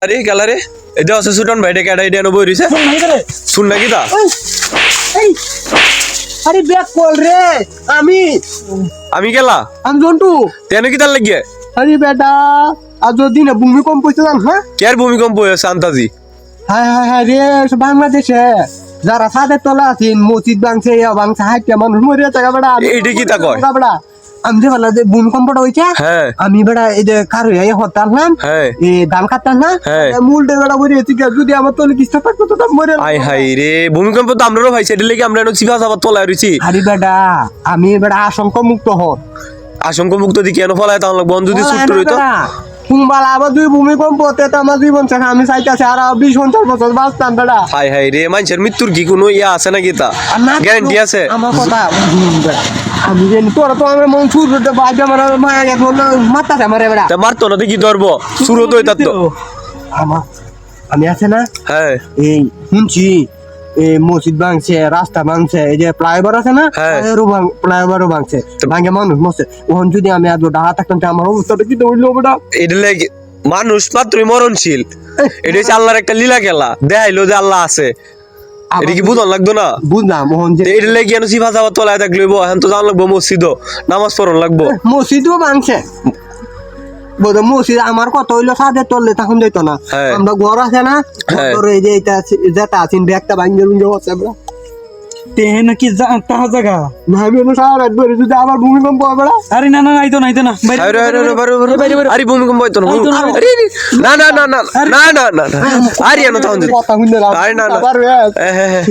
আরে গেলা রে এটা আছে সুটন ভাই ডেকে এটা এনো বই রইছে শুন নাকি তা এই আরে ব্যাক কল রে আমি আমি গেলা আমি জন্টু তেন কি তার লাগিয়ে আরে বেটা আজ যদি না ভূমিকম্প হইছে জান হ্যাঁ কেয়ার ভূমিকম্প হয়েছে আন্তাজি হ্যাঁ হ্যাঁ হ্যাঁ রে বাংলাদেশে যারা ছাদের তলা আছেন মসজিদ ভাঙছে ভাঙছে হাইটা মানুষ মরে থাকা বেটা এইটা কি তা কয়? বেটা আমি যে বলা যে ভূমিকম্পটা হইছে হ্যাঁ আমি বেটা এই যে কার হইয়া হতাম না হ্যাঁ এই ধান কাটতাম না হ্যাঁ। মূলটা বেটা মরে গেছে যদি আমার তলে কিস্তা থাকতো তো মরে আই হাই রে ভূমিকম্প তো আমরাও ভাই সেটা লেগে আমরা এনো চিপা চাপা তোলা রইছি আরে বেটা আমি বেটা আশঙ্কা মুক্ত হ আশঙ্ক মুক্ত দি কেন ফলায় তাহলে বন্ধু দি ছুট রইতো কুম্বাল আবার দুই ভূমিকম্প হতে তো আমার জীবন শেখা আমি চাইতেছি আর 20-50 বছর বাঁচতাম বেটা হাই হাই রে মানুষের মৃত্যুর কি কোনো ইয়া আছে নাকি তা আর না গ্যারান্টি আছে আমার কথা আমি জানি তোরা তো আমার মন সুর করতে বাজে আমার মায়া এখন মাথা আমারে বেটা তা মারতো না দেখি ধরবো সুরত হই তার তো আমার আমি আছে না হ্যাঁ এই শুনছি এই মসজিদ ভাঙছে রাস্তা ভাঙছে এই যে ফ্লাইওভার আছে না হ্যাঁ। ফ্লাইওভারও ভাঙছে ভাঙে মানুষ মরছে ওখান যদি আমি আজ ডাহা থাকতাম তো আমার অবস্থাটা কি হইলো বেটা এটা লেগে মানুষ মাত্রই মরণশীল এটা হচ্ছে আল্লাহর একটা লীলা খেলা দেখাইলো যে আল্লাহ আছে এটা কি বুঝন লাগতো না বুঝলাম মোহন যে এটা লেগে কেন চিপা চাপা তোলায় থাকলে এখন তো জান লাগবো মসজিদও নামাজ পড়ন লাগবো মসজিদও ভাঙছে বোধ মসজিদ আমার কত হইলো সাদে তললে তখন যাইতো না হ্যাঁ। আমরা ঘর আছে না হ্যাঁ। ঘর এই যে এটা যেটা আছেন ব্যাগটা ভাঙে রুঙ্গে হচ্ছে আমরা তেহে নাকি তাহা জায়গা না আমি সারা রাত ধরে যদি আবার ভূমিকম্প হবে না আরে না না আইতো না বাইরে আরে আরে আরে বারো বারো বাইরে বাইরে আরে ভূমিকম্প হইতো না হইতো না। আরে না না না না না না না না আরে এনো তখন কথা শুনলে আরে না না আবার হ্যাঁ হ্যাঁ